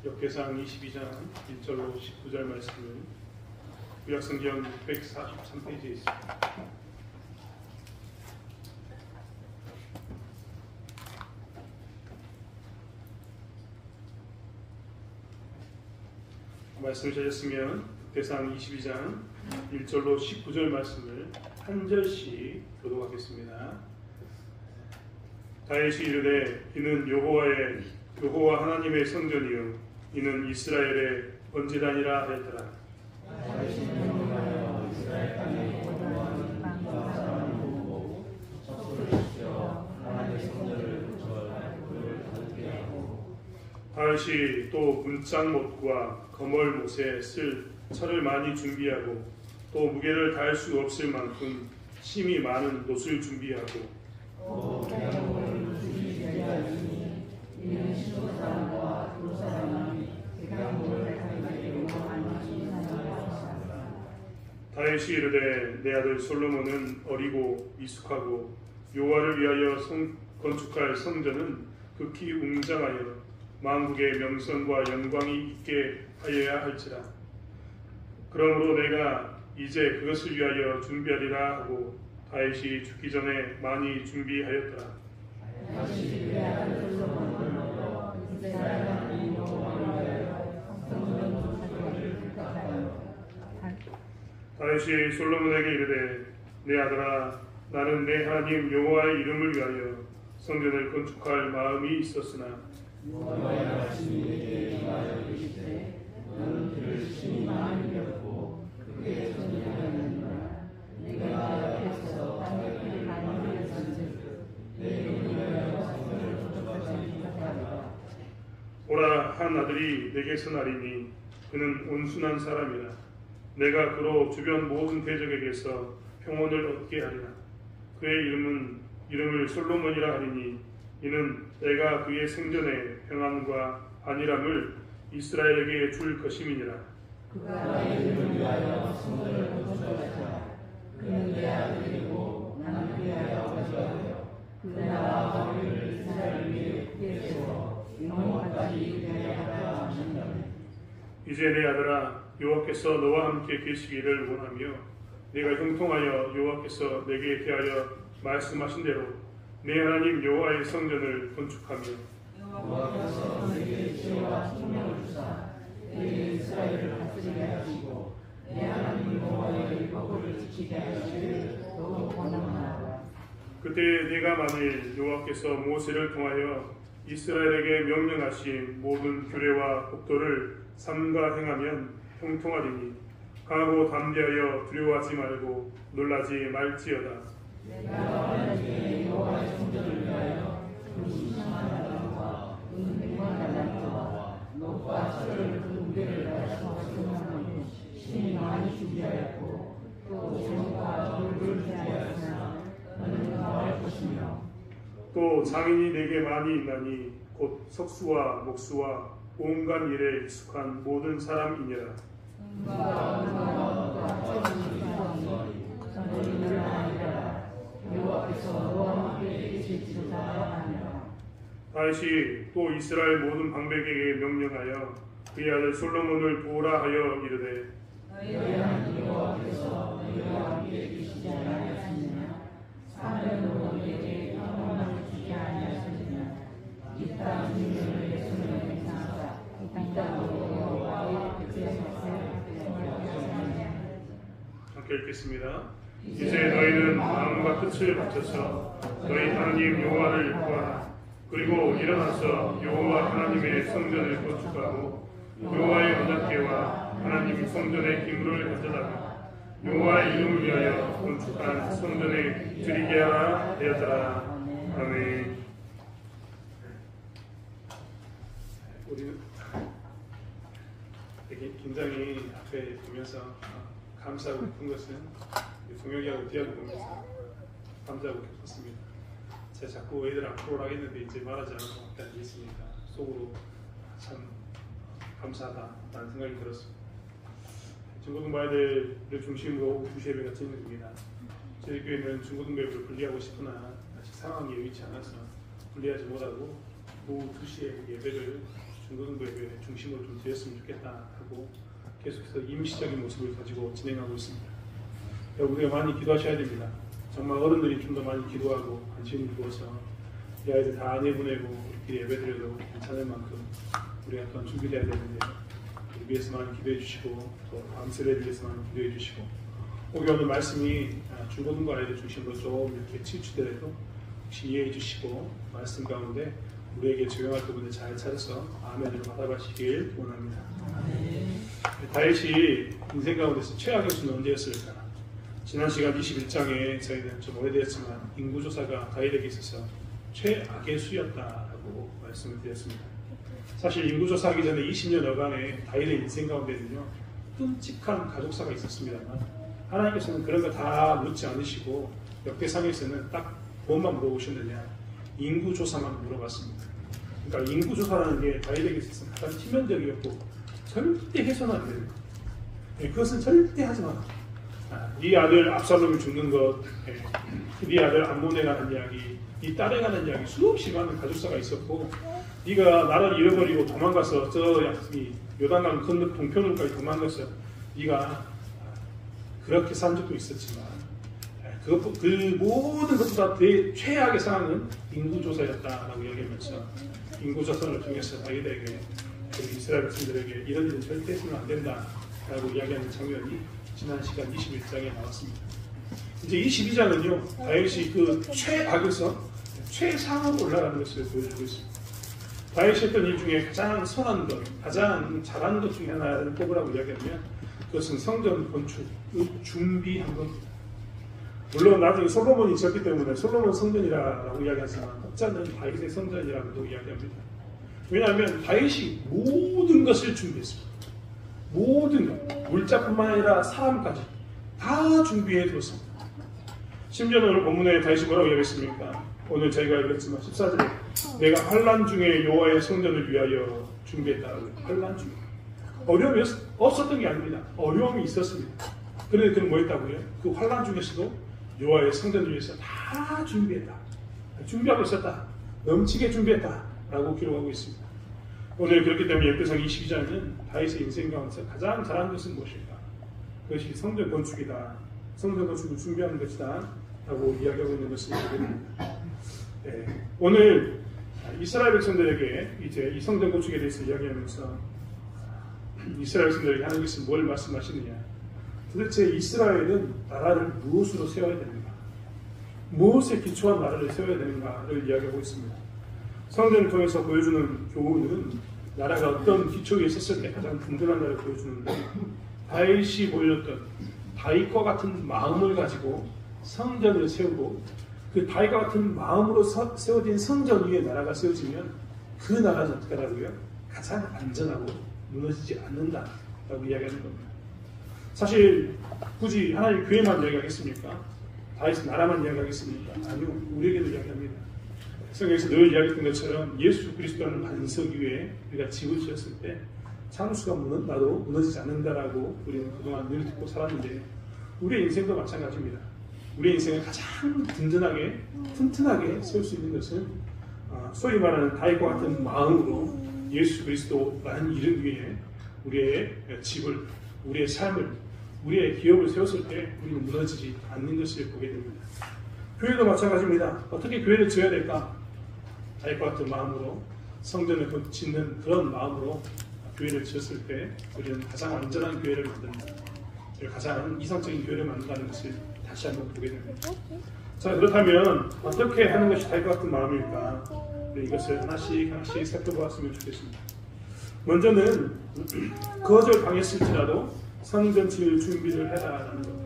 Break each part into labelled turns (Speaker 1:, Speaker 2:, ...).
Speaker 1: 역대상 22장 1절로 19절 말씀을 구약성경 643페이지에 있습니다. 말씀을 찾았으면 역대상 22장 1절로 19절 말씀을 한 절씩 교독하겠습니다. 다윗이 이르되 이는 여호와 하나님의 성전이요 이는 이스라엘의 번제단이라 하였더라. 다윗이 또 문짝못과 거멀못에 쓸 철을 많이 준비하고 또 무게를 다할 수 없을 만큼 심이 많은 놋을 준비하고 다윗이 이르되 내 아들 솔로몬은 어리고 미숙하고 여호와를 위하여 건축할 성전은 극히 웅장하여 만국의 명성과 영광이 있게 하여야 할지라. 그러므로 내가 이제 그것을 위하여 준비하리라 하고 다윗이 죽기 전에 많이 준비하였더라. 다윗이 솔로몬에게 이르되 내 아들아 나는 내 하나님 여호와의 이름을 위하여 성전을 건축할 마음이 있었으나
Speaker 2: 여호와의 말씀이 내게 임하여 이르시되 너는 그를 심히 많이 배웠고 그의 전쟁하였느니라. 내가 앞에서 땅에 많이 배웠은즉 내 이름을 위하여 성전을 건축하지 못하리라.
Speaker 1: 보라 한 아들이 내게서 나리니 그는 온순한 사람이라. 내가 그로 주변 모든 대적에게서 평온을 얻게 하리라. 그의 이름을 솔로몬이라 하리니 이는 내가 그의 생전에 평안과 안일함을 이스라엘에게 줄 것임이니라.
Speaker 2: 그가 나의 이름을 위하여 성전을 건축하였다. 그는 내 아들이고 나는 그의 아버지가 되어 그 나라와 법을 이스라엘 위에 굳게 세워 영원까지 이르게 하라 하신다네.
Speaker 1: 이제 내 아들아 여호와께서 너와 함께 계시기를 원하며 내가 형통하여 여호와께서 내게 대하여 말씀하신 대로 내 하나님 여호와의 성전을 건축하며
Speaker 2: 여호와께서 내게 지혜와 총명을 주사 내게 이스라엘을 다스리게 하시고 내 하나님 여호와의 법을 지키게 하시기를 더욱 원하노라.
Speaker 1: 그때 내가 만일 여호와께서 모세를 통하여 이스라엘에게 명령하신 모든 규례와 법도를 삼가 행하면 형통하리니 강하고 담대하여 두려워하지 말고 놀라지 말지어다.
Speaker 2: 내가 하나님의 여호와의 성전을 위하여 그 10만 달란트와 그 100만 달란트와 놋과 철을 그 무게를 다해서 준비하고 심히 많이 준비하였고 또 재물과 돌을 준비하였으나 너는 망할 것이며
Speaker 1: 또 장인이 내게 많이 있나니 곧 석수와 목수와 온갖 일에 익숙한 모든 사람이니라. 다윗이 또 이스라엘 모든 방백에게 명령하여 그의 아들 솔로몬을 보라 하여 이르되
Speaker 2: 너희 하나님 여호와께서 너희와 함께 계시지 아니하시느냐? 사면으로 너희에게 평안을 주지 아니하시느냐? 이 땅 주민을 내 손에 행사하사 이 땅으로 여호와의 백성을
Speaker 1: 함께 읽겠습니다. 이제 너희는 마음과 뜻을 바쳐서 너희 하나님 여호와를 구하라. 그리고 일어나서 여호와 하나님의 성전을 건축하고 여호와의 언약궤와 하나님 성전의 기물을 가져다가 여호와의 이름을 위하여 건축한 성전에 드리게 하라 하였더라. 아멘. 우리는 굉장히 앞에 보면서 감사하고 기쁜 것은 동혁이하고 디아를 보면서 감사하고 기뻤습니다. 제가 자꾸 애들 앞으로 하겠는데 이제 말하지 않아서 앞에 앉아있으니까 속으로 참 감사하다라는 생각이 들었습니다. 중고등부 아이들을 중심으로 오후 2시 예배가 진행됩니다. 저희 교회는 중고등부 예배를 분리하고 싶으나 아직 상황이 여의치 않아서 분리하지 못하고 오후 2시에 예배를 중고등부의 중심으로 좀 되었으면 좋겠다 하고 계속해서 임시적인 모습을 가지고 진행하고 있습니다. 우리가 많이 기도하셔야 됩니다. 정말 어른들이 좀 더 많이 기도하고 관심을 두어서 이 아이들 다 내보내고 우리끼리 예배드려도 괜찮을 만큼 우리가 또 준비해야 되는데 우리 위해서 많이 기도해 주시고 또 다음 세대를 위해서 많이 기도해 주시고 오늘 말씀이 중고등부 아이들 중심으로 좀 이렇게 치우치더라도 혹시 이해해 주시고 말씀 가운데 우리에게 적용할 부분을 잘 찾아서 아멘으로 받아가시길 원합니다. 다윗이 인생 가운데서 최악의 수는 언제였을까? 지난 시간 21장에 저희는 좀 오래되었지만 인구조사가 다윗에게 있어서 최악의 수였다라고 말씀을 드렸습니다. 사실 인구조사하기 전에 20년여간의 다윗의 인생 가운데는요 끔찍한 가족사가 있었습니다만 하나님께서는 그런 거 다 묻지 않으시고 역대상에서는 딱 무엇만 물어보셨느냐 인구조사만 물어봤습니다. 그러니까 인구조사라는 게 다윗에게 있어서 가장 치명적이었고 절대 해서는 안 됩니다. 그것은 절대 하지 마라. 네 아들 압살롬이 죽는 것, 네 아들 암몬에 관한 이야기, 네 딸에 관한 이야기 수없이 많은 가족사가 있었고 네가 나라를 잃어버리고 도망가서 저 요단강 건너 동편으로까지 도망가서 네가 그렇게 산 적도 있었지만 그 모든 것보다 최악의 상황은 인구조사였다라고 이야기하면서 인구조사를 통해서 다윗에게 이스라엘 백성들에게 이런 일은 절대 해서는 안 된다라고 이야기하는 장면이 지난 시간 21장에 나왔습니다. 이제 22장은요 다윗이 그 최악에서 최상으로 올라가는 것을 보여주고 있습니다. 다윗이 했던 일 중에 가장 선한 것, 가장 잘하는 것 중에 하나를 뽑으라고 이야기하면 그것은 성전 건축, 준비한 겁니다. 물론 나중에 솔로몬이 지었기 때문에 솔로몬 성전이라고 이야기하지만 혹자는 다윗의 성전이라고도 이야기합니다. 왜냐하면 다윗이 모든 것을 준비했습니다. 모든 것, 물자뿐만 아니라 사람까지 다 준비해 두었습니다. 심지어 오늘 본문에 다윗이 뭐라고 이야기했습니까? 오늘 저희가 읽었지만 14절에 내가 환난 중에 여호와의 성전을 위하여 준비했다라고 해요. 환난 중에 어려움이 없었던 게 아닙니다. 어려움이 있었습니다. 그런데 그는 뭐 했다고요? 그 환난 중에서도 여호와의 성전을 위해서 다 준비했다. 준비하고 있었다. 넘치게 준비했다라고 기록하고 있습니다. 오늘 그렇기 때문에 역대상 22장은 다윗의 인생 가운데서 가장 잘한 것은 무엇일까? 그것이 성전 건축이다. 성전 건축을 준비하는 것이다. 라고 이야기하고 있는 것을 보게 됩니다. 네. 오늘 이스라엘 백성들에게 이제 이 성전 건축에 대해서 이야기하면서 이스라엘 백성들에게 하나님께서 뭘 말씀하시느냐? 도대체 이스라엘은 나라를 무엇으로 세워야 되는가? 무엇에 기초한 나라를 세워야 되는가를 이야기하고 있습니다. 성전을 통해서 보여주는 교훈은 나라가 어떤 기초에 있었을 때 가장 든든한 나라를 보여주는데 다윗이 보여줬던 다윗과 같은 마음을 가지고 성전을 세우고 그 다윗과 같은 마음으로 세워진 성전 위에 나라가 세워지면 그 나라는 어떻게 하라고요? 가장 안전하고 무너지지 않는다라고 이야기하는 겁니다. 사실 굳이 하나님 교회만 이야기하겠습니까? 다윗은 나라만 이야기하겠습니까? 아니요. 우리에게도 이야기합니다. 성경에서 늘 이야기했던 것처럼 예수 그리스도라는 반석 위에 우리가 집을 지었을 때 창수가 나도 무너지지 않는다라고 우리는 그동안 늘 듣고 살았는데 우리의 인생도 마찬가지입니다. 우리의 인생을 가장 든든하게 튼튼하게 세울 수 있는 것은 소위 말하는 다윗과 같은 마음으로 예수 그리스도라는 이름 위에 우리의 집을, 우리의 삶을, 우리의 기업을 세웠을 때 우리는 무너지지 않는 것을 보게 됩니다. 교회도 마찬가지입니다. 어떻게 교회를 지어야 될까? 다윗과 같은 마음으로 성전을 짓는 그런 마음으로 교회를 지었을 때 우리는 가장 안전한 교회를 만든다. 가장 이상적인 교회를 만든다는 것을 다시 한번 보게 됩니다. 자, 그렇다면 어떻게 하는 것이 다윗과 같은 마음일까? 이것을 하나씩 살펴보았으면 좋겠습니다. 먼저는 거절당했을지라도 성전 지을 준비를 해라라는 겁니다.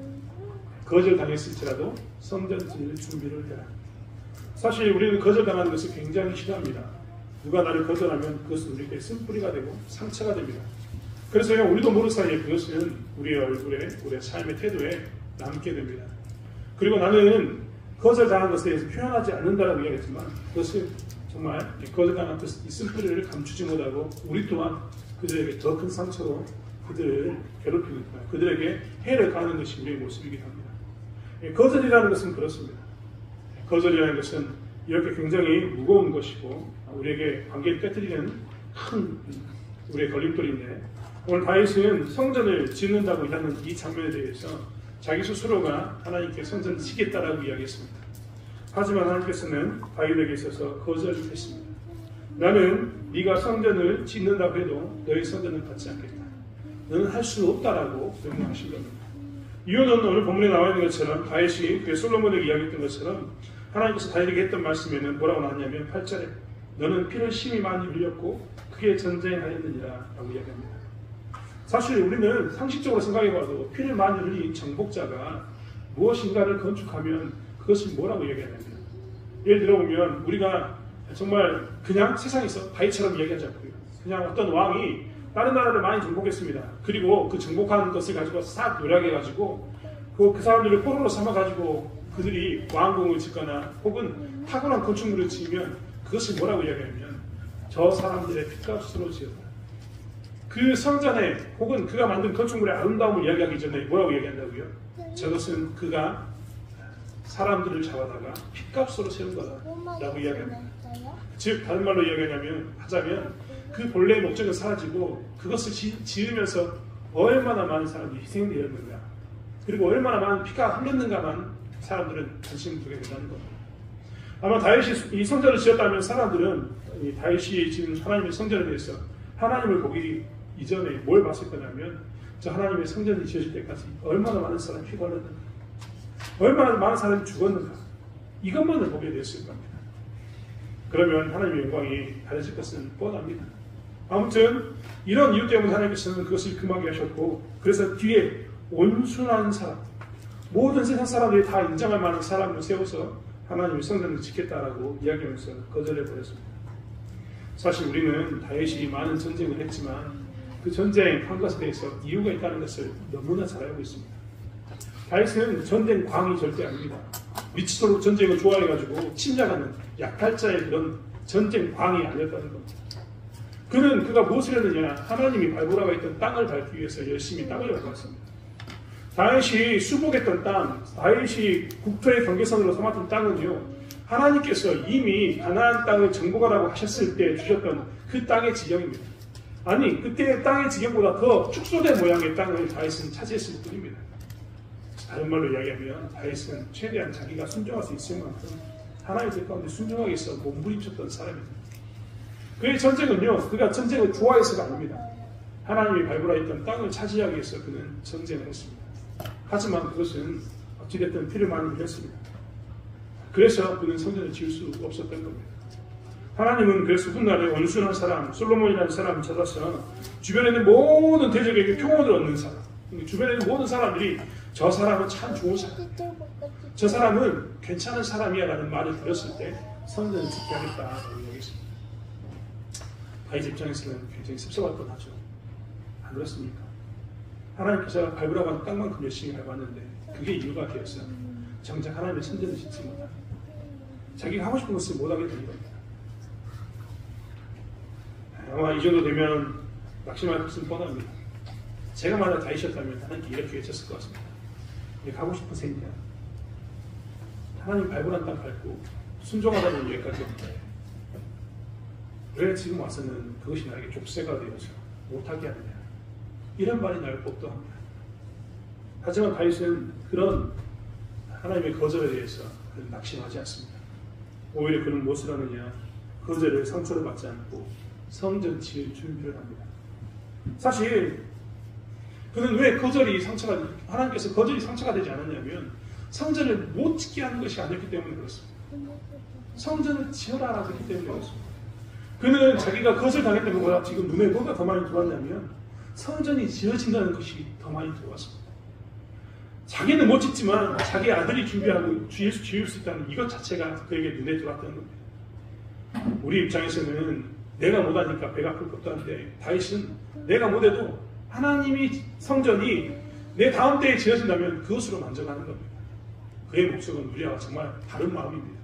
Speaker 1: 거절당했을지라도 성전 지을 준비를 해라. 사실 우리는 거절당하는 것을 굉장히 싫어합니다. 누가 나를 거절하면 그것은 우리에게 쓴뿌리가 되고 상처가 됩니다. 그래서 우리도 모르는 사이에 그것은 우리의 얼굴에, 우리의 삶의 태도에 남게 됩니다. 그리고 나는 거절당한 것에 대해서 표현하지 않는다라고 이야기했지만 그것은 정말 거절당한 그 쓴뿌리를 감추지 못하고 우리 또한 그들에게 더 큰 상처로 그들을 괴롭히는 거예요. 그들에게 해를 가하는 것이 우리의 모습이기도 합니다. 거절이라는 것은 그렇습니다. 거절이라는 것은 이렇게 굉장히 무거운 것이고 우리에게 관계를 깨뜨리는 큰 우리의 걸림돌인데, 오늘 다윗은 성전을 짓는다고 하는 이 장면에 대해서 자기 스스로가 하나님께 성전을 짓겠다라고 이야기했습니다. 하지만 하나님께서는 다윗에게 있어서 거절을 했습니다. 나는 네가 성전을 짓는다고 해도 너의 성전을 받지 않겠다. 너는 할 수 없다라고 명령하신 겁니다. 이유는 오늘 본문에 나와 있는 것처럼 다윗이 그 솔로몬에게 이야기했던 것처럼 하나님께서 다윗에게 했던 말씀에는 뭐라고 나왔냐면 8절에 너는 피를 심히 많이 흘렸고 크게 전쟁하였느니라 라고 이야기합니다. 사실 우리는 상식적으로 생각해봐도 피를 많이 흘린 정복자가 무엇인가를 건축하면 그것이 뭐라고 이야기하냐면, 예를 들어보면 우리가 정말 그냥 세상에서 다윗처럼 이야기하자고요. 그냥 어떤 왕이 다른 나라를 많이 정복했습니다. 그리고 그 정복한 것을 가지고 싹 요약해가지고 그 사람들을 포로로 삼아가지고 그들이 왕궁을 짓거나 혹은 탁월한 건축물을 지으면 그것이 뭐라고 이야기하면 저 사람들의 핏값으로 지었다. 그 성전에 혹은 그가 만든 건축물의 아름다움을 이야기하기 전에 뭐라고 이야기한다고요? 저것은 그가 사람들을 잡아다가 핏값으로 세운 거다라고 이야기합니다. 즉 다른 말로 하자면 그 본래의 목적은 사라지고 그것을 지으면서 얼마나 많은 사람들이 희생되었는가, 그리고 얼마나 많은 피가 흘렀는가만 사람들은 관심을 두게 된다는 겁니다. 아마 다윗이 이 성전을 지었다면 사람들은 이 다윗이 지은 하나님의 성전에 대해서 하나님을 보기 이전에 뭘 봤을 거냐면 저 하나님의 성전이 지어질 때까지 얼마나 많은 사람이 피가 흘렀는가, 얼마나 많은 사람이 죽었는가, 이것만을 보게 됐을 겁니다. 그러면 하나님의 영광이 달라질 것은 뻔합니다. 아무튼 이런 이유 때문에 하나님께서는 그것을 금하게 하셨고, 그래서 뒤에 온순한 사람, 모든 세상 사람들이 다 인정할 만한 사람을 세워서 하나님의 성전을 짓겠다라고 이야기하면서 거절해버렸습니다. 사실 우리는 다윗이 많은 전쟁을 했지만 그 전쟁한 것에 대해서 이유가 있다는 것을 너무나 잘 알고 있습니다. 다윗은 전쟁 광이 절대 아닙니다. 미치도록 전쟁을 좋아해가지고 침략하는 약탈자의 그런 전쟁 광이 아니었다는 겁니다. 그가 무엇을 했느냐, 하나님이 발굴하고 있던 땅을 밟기 위해서 열심히 땅을 밟았습니다. 다윗이 수복했던 땅, 다윗이 국토의 경계선으로 삼았던 땅은요, 하나님께서 이미 가나안 땅을 정복하라고 하셨을 때 주셨던 그 땅의 지경입니다. 아니, 그때의 땅의 지경보다 더 축소된 모양의 땅을 다윗은 차지했을 뿐입니다. 다른 말로 이야기하면 다윗은 최대한 자기가 순종할 수 있을 만큼 하나님의 뜻 가운데 순종하기 위해서 몸부림쳤던 사람입니다. 그의 전쟁은요, 그가 전쟁을 좋아해서가 아닙니다. 하나님이 발굴하였던 땅을 차지하기 위해서 그는 전쟁을 했습니다. 하지만 그것은 어찌됐든 피를 많이 흘렸습니다. 그래서 그는 성전을 지을 수 없었던 겁니다. 하나님은 그래서 훗날에 온순한 사람, 솔로몬이라는 사람을 찾아서 주변에 있는 모든 대적에게 평온을 얻는 사람, 주변에 있는 모든 사람들이 저 사람은 참 좋은 사람, 저 사람은 괜찮은 사람이야 라는 말을 들었을 때 성전을 짓게 하겠다고 이야기했습니다. 다윗 입장에서는 굉장히 섭섭할 뻔하죠. 안 그렇습니까? 하나님께서 발굴하고 하는 땅만큼 열심히 밟았는데 그게 이유가 되었어요. 정작 하나님의 성전을 짓지 못하고 자기가 하고 싶은 것을 못하게 된 겁니다. 아마 이 정도 되면 낙심할 것은 뻔합니다. 제가 만약 다윗이었다면 하나님께 이렇게 외쳤을 것 같습니다. 내가 하고 싶은 셈이냐? 하나님 발굴한 땅 밟고 순종하다는 여기까지 왔는데 왜 지금 와서는 그것이 나에게 족쇄가 되어서 못하게 하느냐? 이런 말이 나올 법도 합니다. 하지만 다윗은 그런 하나님의 거절에 대해서 그는 낙심하지 않습니다. 오히려 그는 무엇을 하느냐? 거절에 상처를 받지 않고 성전 지을 준비를 합니다. 사실 그는 왜 하나님께서 거절이 상처가 되지 않았냐면 성전을 못 짓게 하는 것이 아니었기 때문에 그렇습니다. 성전을 지어라라고 했기 때문에 그렇습니다. 그는 자기가 거절당했던 것보다 지금 눈에 뭐가 더 많이 들어왔냐면 성전이 지어진다는 것이 더 많이 들어왔습니다. 자기는 못 짓지만 자기 아들이 준비하고 지을 수 있다는 이것 자체가 그에게 눈에 들어왔다는 겁니다. 우리 입장에서는 내가 못하니까 배가 아플 것도 한데 다윗은 내가 못해도 하나님이 성전이 내 다음 때에 지어진다면 그것으로 만족하는 겁니다. 그의 목적은 우리와 정말 다른 마음입니다.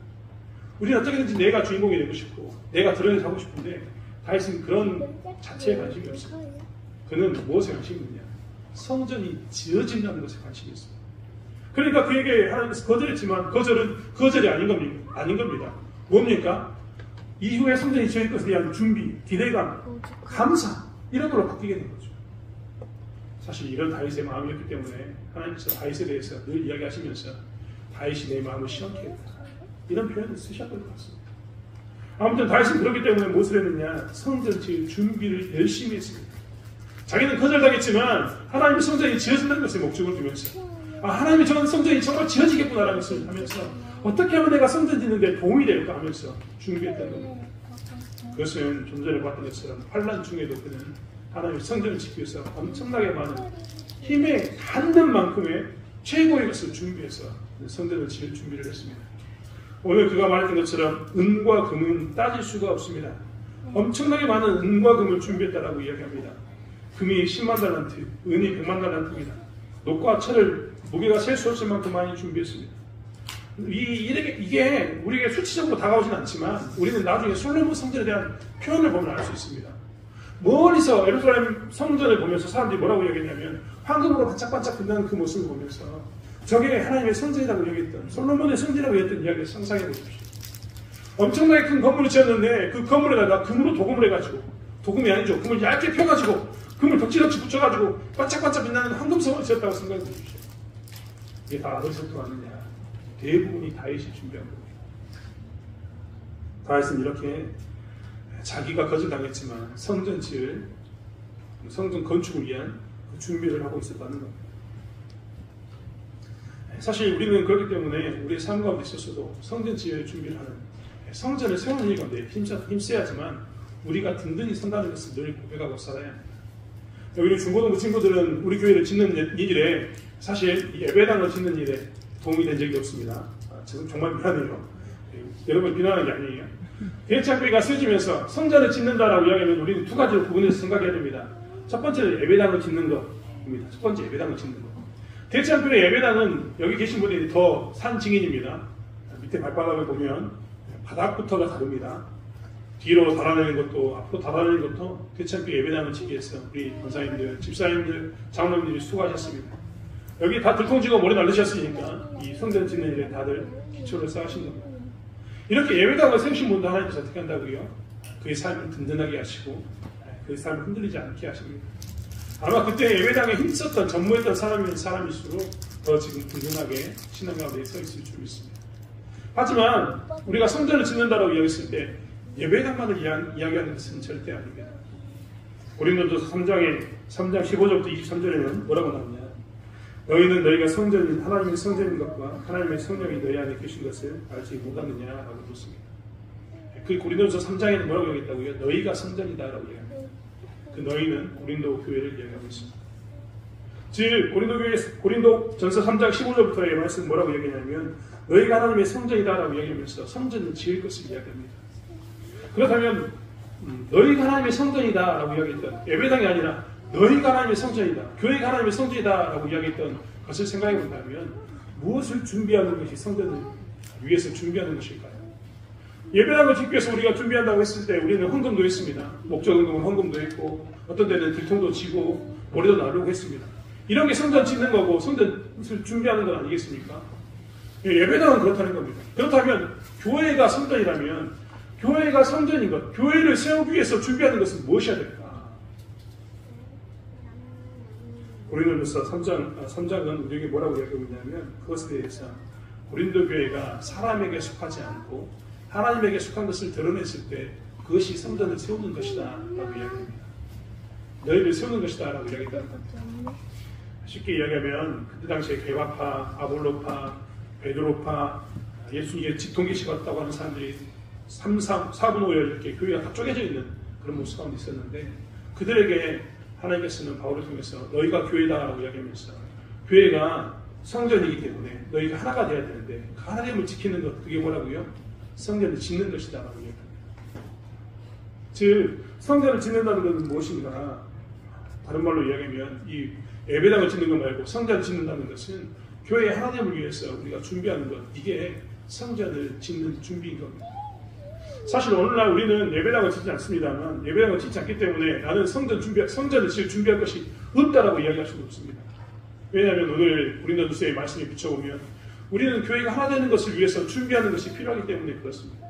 Speaker 1: 우리는 어떻게든지 내가 주인공이 되고 싶고 내가 드러내서 하고 싶은데 다윗은 그런 자체에 관심이 없습니다. 그는 무엇에 관심이 있느냐? 성전이 지어진다는 것에 관심이 있습니다. 그러니까 그에게 하나님께서 거절했지만 거절은 거절이 아닌 겁니다. 뭡니까? 이후에 성전이 지을 것에 대한 준비, 기대감, 감사 이런 걸로 바뀌게 된 거죠. 사실 이런 다윗의 마음이었기 때문에 하나님께서 다윗에 대해서 늘 이야기하시면서 다윗이 내 마음을 시원케 했다 이런 표현을 쓰셨던 것 같습니다. 아무튼 다윗은 그렇기 때문에 무엇을 했느냐? 성전 지을 준비를 열심히 했습니다. 자기는 거절당했지만 하나님의 성전이 지어진다는 것에 목적을 두면서 하나님이 저는 성전이 정말 지어지겠구나라는 것을 하면서 어떻게 하면 내가 성전 짓는데 도움이 될까 하면서 준비했던 겁니다. 그것은 좀 전에 봤던 것처럼 환난 중에도 그는 하나님의 성전을 짓기 위해서 엄청나게 많은 힘에 닿는 만큼의 최고의 것을 준비해서 성전을 지을 준비를 했습니다. 오늘 그가 말했던 것처럼 은과 금은 따질 수가 없습니다. 엄청나게 많은 은과 금을 준비했다라고 이야기합니다. 금이 10만 달란트, 은이 100만 달란트입니다. 녹과 철을 무게가 셀 수 없을 만큼 많이 준비했습니다. 이게 우리에게 수치적으로 다가오진 않지만 우리는 나중에 솔로몬 성전에 대한 표현을 보면 알 수 있습니다. 멀리서 예루살렘 성전을 보면서 사람들이 뭐라고 이야기했냐면 황금으로 반짝반짝 빛나는 그 모습을 보면서 저게 하나님의 성전이라고 여겼던 솔로몬의 성전이라고 했던 이야기를 상상해 보십시오. 엄청나게 큰 건물을 지었는데 그 건물에다가 금으로 도금을 해가지고 도금이 아니죠. 금을 얇게 펴가지고 금을 덕지덕지 붙여가지고 반짝반짝 빛나는 황금성을 지었다고 생각해 보십시오. 이게 다 어디서부터 왔느냐? 대부분이 다윗이 준비한 겁니다. 다윗은 이렇게 자기가 거절당했지만 성전 건축을 위한 그 준비를 하고 있었다는 겁니다. 사실 우리는 그렇기 때문에 우리의 삶 가운데 있어서도 성전 지을 준비를 하는 성전을 세우는 일 가운데 힘써야지만 우리가 든든히 선다는 것을 늘 고백하고 살아야 합니다. 우리 중고등부 친구들은 우리 교회를 짓는 일에 사실 예배당을 짓는 일에 도움이 된 적이 없습니다. 저는 정말 미안해요. 여러분 비난하는 게 아니에요. 대창교회가 세워지면서 성전을 짓는다라고 이야기하면 우리는 두 가지로 구분해서 생각해야 됩니다. 첫 번째는 예배당을 짓는 것입니다. 첫 번째 예배당을 짓는 것. 대창교회 예배당은 여기 계신 분들이 더 산 증인입니다. 밑에 발바닥을 보면 바닥부터가 다릅니다. 뒤로 달아내는 것도 앞으로 달아내는 것도 대창교회 예배당을 짓기 위해서 우리 권사님들, 집사님들, 장로님들이 수고하셨습니다. 여기 다 들통지고 모래 날리셨으니까 이 성전 짓는 일에 다들 기초를 쌓으신 겁니다. 이렇게 예배당을 세우신 분도 하나님께서 어떻게 한다고요? 그의 삶을 든든하게 하시고 그의 삶을 흔들리지 않게 하십니다. 아마 그때 예배당에 힘썼던 전무했던 사람일수록 더 지금 든든하게 신앙 가운데 서 있을 줄 믿습니다. 하지만 우리가 성전을 짓는다라고 이야기했을 때 예배당만을 이야기하는 것은 절대 아닙니다. 고린도전서 3장 15절부터 23절에는 뭐라고 나오냐? 너희는 너희가 성전인 하나님의 성전인 것과 하나님의 성령이 너희 안에 계신 것을 알지 못하느냐라고 묻습니다. 그 고린도전서 3장에는 뭐라고 얘기했다고요? 너희가 성전이다라고 얘기합니다. 그 너희는 고린도 교회를 이야기하고 있습니다. 즉 고린도전서 3장 15절부터의 말씀 뭐라고 얘기하냐면 너희가 하나님의 성전이다라고 이야기하면서 성전을 지을 것을 이야기합니다. 그렇다면 너희가 하나님의 성전이다라고 이야기했던 예배당이 아니라 너희가 하나님의 성전이다, 교회가 하나님의 성전이다라고 이야기했던 것을 생각해 본다면 무엇을 준비하는 것이 성전을 위해서 준비하는 것일까요? 예배당을 짓기 위해서 우리가 준비한다고 했을 때 우리는 헌금도 했습니다. 목적 헌금은 헌금도 했고 어떤 때는 들통도 치고 모래도 나르고 했습니다. 이런 게 성전 짓는 거고 성전을 준비하는 건 아니겠습니까? 예배당은 그렇다는 겁니다. 그렇다면 교회가 성전이라면 교회가 성전인 것, 교회를 세우기 위해서 준비하는 것은 무엇이어야 될까? 고린도전서 3장은 우리에게 뭐라고 이야기하고 있냐면 그것에 대해서 고린도 교회가 사람에게 속하지 않고 하나님에게 속한 것을 드러냈을 때 그것이 성전을 세우는 것이다 라고 이야기합니다. 너희를 세우는 것이다 라고 이야기했다는 겁니다. 쉽게 이야기하면 그때 당시에 개바파, 아볼로파, 베드로파, 예수님의 직통계시 같다고 하는 사람들이 4분 5열 이렇게 교회가 다 쪼개져 있는 그런 모습 가운데 있었는데 그들에게 하나님께서는 바울을 통해서 너희가 교회다라고 이야기하면서 교회가 성전이기 때문에 너희가 하나가 되어야 되는데 그 하나님을 지키는 것 그게 뭐라고요? 성전을 짓는 것이다 라고 이야기합니다. 즉 성전을 짓는다는 것은 무엇인가? 다른 말로 이야기하면 이 예배당을 짓는 것 말고 성전을 짓는다는 것은 교회 하나님을 위해서 우리가 준비하는 것 이게 성전을 짓는 준비인 겁니다. 사실 오늘날 우리는 예배당을 짓지 않습니다만 예배당을 짓지 않기 때문에 나는 성전을 지을 준비할 것이 없다라고 이야기할 수는 없습니다. 왜냐하면 오늘 고린도전서의 말씀에 비춰보면 우리는 교회가 하나 되는 것을 위해서 준비하는 것이 필요하기 때문에 그렇습니다.